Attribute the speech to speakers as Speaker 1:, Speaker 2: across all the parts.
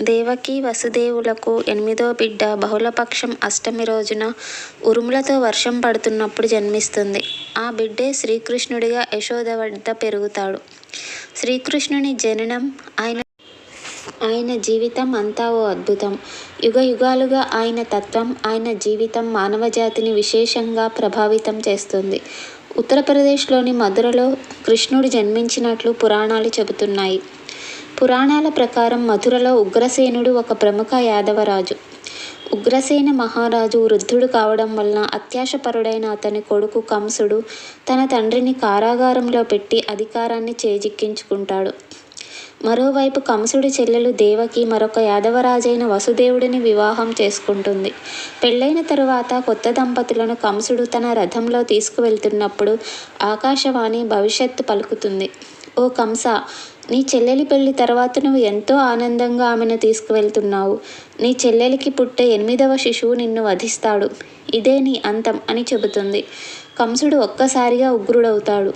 Speaker 1: దేవకీ వసుదేవులకు 8వ బిడ్డ బహుళపక్షం అష్టమి రోజున ఉరుములతో వర్షం పడుతున్నప్పుడు జన్మిస్తుంది. ఆ బిడ్డే శ్రీకృష్ణుడిగా యశోద వద్ద పెరుగుతాడు. శ్రీకృష్ణుని జననం, ఆయన జీవితం అంతా ఓ అద్భుతం. యుగయుగాలుగా ఆయన తత్వం, ఆయన జీవితం మానవజాతిని విశేషంగా ప్రభావితం చేస్తుంది. ఉత్తరప్రదేశ్లోని మథురలో కృష్ణుడు జన్మించినట్లు పురాణాలు చెబుతున్నాయి. పురాణాల ప్రకారం మథురలో ఉగ్రసేనుడు ఒక ప్రముఖ యాదవరాజు. ఉగ్రసేన మహారాజు వృద్ధుడు కావడం వలన అత్యాశపరుడైన అతని కొడుకు కంసుడు తన తండ్రిని కారాగారంలో పెట్టి అధికారాన్ని చేజిక్కించుకుంటాడు. మరోవైపు కంసుడి చెల్లెలు దేవకి మరొక యాదవరాజైన వసుదేవుడిని వివాహం చేసుకుంటుంది. పెళ్ళైన తరువాత కొత్త దంపతులను కంసుడు తన రథంలో తీసుకువెళ్తున్నప్పుడు ఆకాశవాణి భవిష్యత్తు పలుకుతుంది. ఓ కంస, నీ చెల్లెలి పెళ్లి తర్వాత నువ్వు ఎంతో ఆనందంగా ఆమెను తీసుకువెళ్తున్నావు. నీ చెల్లెలికి పుట్టే 8వ శిశువు నిన్ను వధిస్తాడు. ఇదే నీ అంతం అని చెబుతుంది. కంసుడు ఒక్కసారిగా ఉగ్రుడవుతాడు.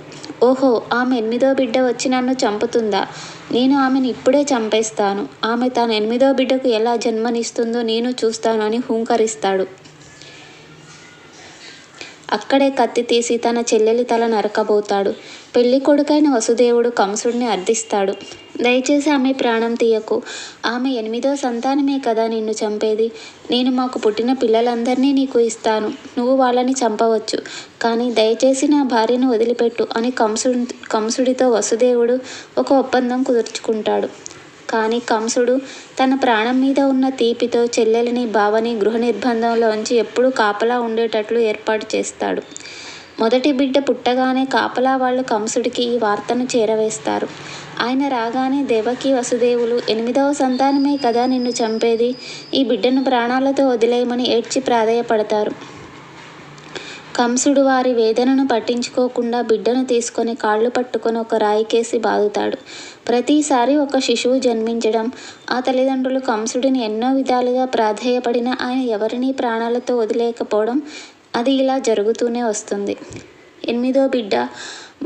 Speaker 1: ఓహో, ఆమె 8వ బిడ్డ వచ్చి నన్ను చంపుతుందా? నేను ఆమెను ఇప్పుడే చంపేస్తాను. ఆమె తన 8వ బిడ్డకు ఎలా జన్మనిస్తుందో నేను చూస్తాను అని హూంకరిస్తాడు. అక్కడే కత్తి తీసి తన చెల్లెలి తల నరకబోతాడు. పెళ్లి కొడుకైన వసుదేవుడు కంసుడిని అర్థిస్తాడు. దయచేసి ఆమె ప్రాణం తీయకు. ఆమె 8వ సంతానమే కదా నిన్ను చంపేది. నేను మాకు పుట్టిన పిల్లలందరినీ నీకు ఇస్తాను. నువ్వు వాళ్ళని చంపవచ్చు. కానీ దయచేసి నా భార్యను వదిలిపెట్టు అని కంసుడితో వసుదేవుడు ఒక ఒప్పందం కుదుర్చుకుంటాడు. కానీ కంసుడు తన ప్రాణం మీద ఉన్న తీపితో చెల్లెలిని, బావని గృహ నిర్బంధంలోంచి ఎప్పుడూ కాపలా ఉండేటట్లు ఏర్పాటు చేస్తాడు. మొదటి బిడ్డ పుట్టగానే కాపలా వాళ్ళు కంసుడికి ఈ వార్తను చేరవేస్తారు. ఆయన రాగానే దేవకీ వసుదేవులు 8వ సంతానమే కదా నిన్ను చంపేది. ఈ బిడ్డను ప్రాణాలతో వదిలేయమని ఏడ్చి ప్రాధేయపడతారు. కంసుడు వారి వేదనను పట్టించుకోకుండా బిడ్డను తీసుకొని కాళ్ళు పట్టుకొని ఒక రాయికేసి బాదుతాడు. ప్రతిసారి ఒక శిశువు జన్మించడం, ఆ తల్లిదండ్రులు కంసుడిని ఎన్నో విధాలుగా ప్రాధేయపడినా ఆయన ఎవరినీ ప్రాణాలతో వదిలేయకపోవడం, అది ఇలా జరుగుతూనే వస్తుంది. 8వ బిడ్డ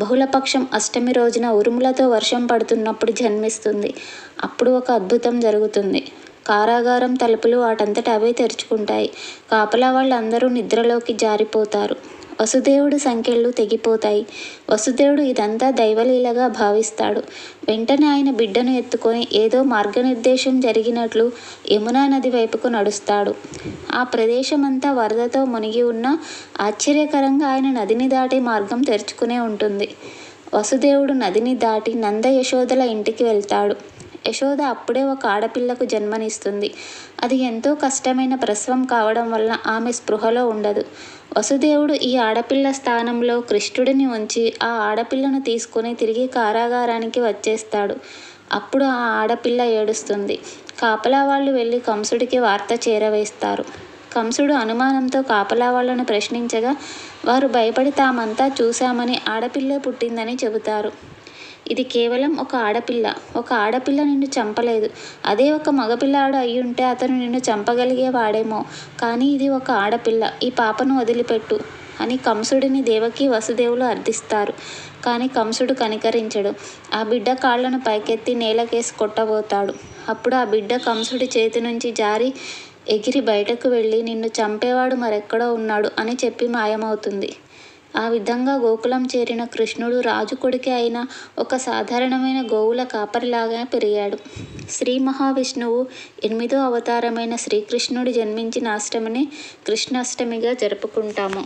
Speaker 1: బహుళపక్షం అష్టమి రోజున ఉరుములతో వర్షం పడుతున్నప్పుడు జన్మిస్తుంది. అప్పుడు ఒక అద్భుతం జరుగుతుంది. కారాగారం తలుపులు వాటంతట అవే తెరుచుకుంటాయి. కాపలా వాళ్ళందరూ నిద్రలోకి జారిపోతారు. వసుదేవుడు సంకెళ్ళు తెగిపోతాయి. వసుదేవుడు ఇదంతా దైవలీలగా భావిస్తాడు. వెంటనే ఆయన బిడ్డను ఎత్తుకొని ఏదో మార్గనిర్దేశం జరిగినట్లు యమునా నది వైపుకు నడుస్తాడు. ఆ ప్రదేశమంతా వరదతో మునిగి ఉన్నా ఆశ్చర్యకరంగా ఆయన నదిని దాటే మార్గం తెరుచుకునే ఉంటుంది. వసుదేవుడు నదిని దాటి నంద యశోదల ఇంటికి వెళ్తాడు. యశోద అప్పుడే ఒక ఆడపిల్లకు జన్మనిస్తుంది. అది ఎంతో కష్టమైన ప్రసవం కావడం వలన ఆమె స్పృహలో ఉండదు. వసుదేవుడు ఈ ఆడపిల్ల స్థానంలో కృష్ణుడిని ఉంచి ఆ ఆడపిల్లను తీసుకుని తిరిగి కారాగారానికి వచ్చేస్తాడు. అప్పుడు ఆ ఆడపిల్ల ఏడుస్తుంది. కాపలా వాళ్ళు వెళ్ళి కంసుడికి వార్త చేరవేస్తారు. కంసుడు అనుమానంతో కాపలా వాళ్ళను ప్రశ్నించగా వారు భయపడి తామంతా చూశామని ఆడపిల్లే పుట్టిందని చెబుతారు. ఇది కేవలం ఒక ఆడపిల్ల. ఒక ఆడపిల్ల నిన్ను చంపలేదు. అదే ఒక మగపిల్లాడు అయ్యుంటే అతను నిన్ను చంపగలిగేవాడేమో. కానీ ఇది ఒక ఆడపిల్ల. ఈ పాపను వదిలిపెట్టు అని కంసుడిని దేవకీ వసుదేవులు అర్థిస్తారు. కానీ కంసుడు కనికరించడు. ఆ బిడ్డ కాళ్లను పైకెత్తి నేలకేసి కొట్టబోతాడు. అప్పుడు ఆ బిడ్డ కంసుడి చేతి నుంచి జారి ఎగిరి బయటకు వెళ్ళి నిన్ను చంపేవాడు మరెక్కడో ఉన్నాడు అని చెప్పి మాయమవుతుంది. ఆ విధంగా గోకులం చేరిన కృష్ణుడు రాజు కొడుకే అయిన ఒక సాధారణమైన గోవుల కాపరిలాగా పెరిగాడు. శ్రీ మహావిష్ణువు 8వ అవతారమైన శ్రీకృష్ణుడు జన్మించిన అష్టమిని కృష్ణాష్టమిగా జరుపుకుంటాము.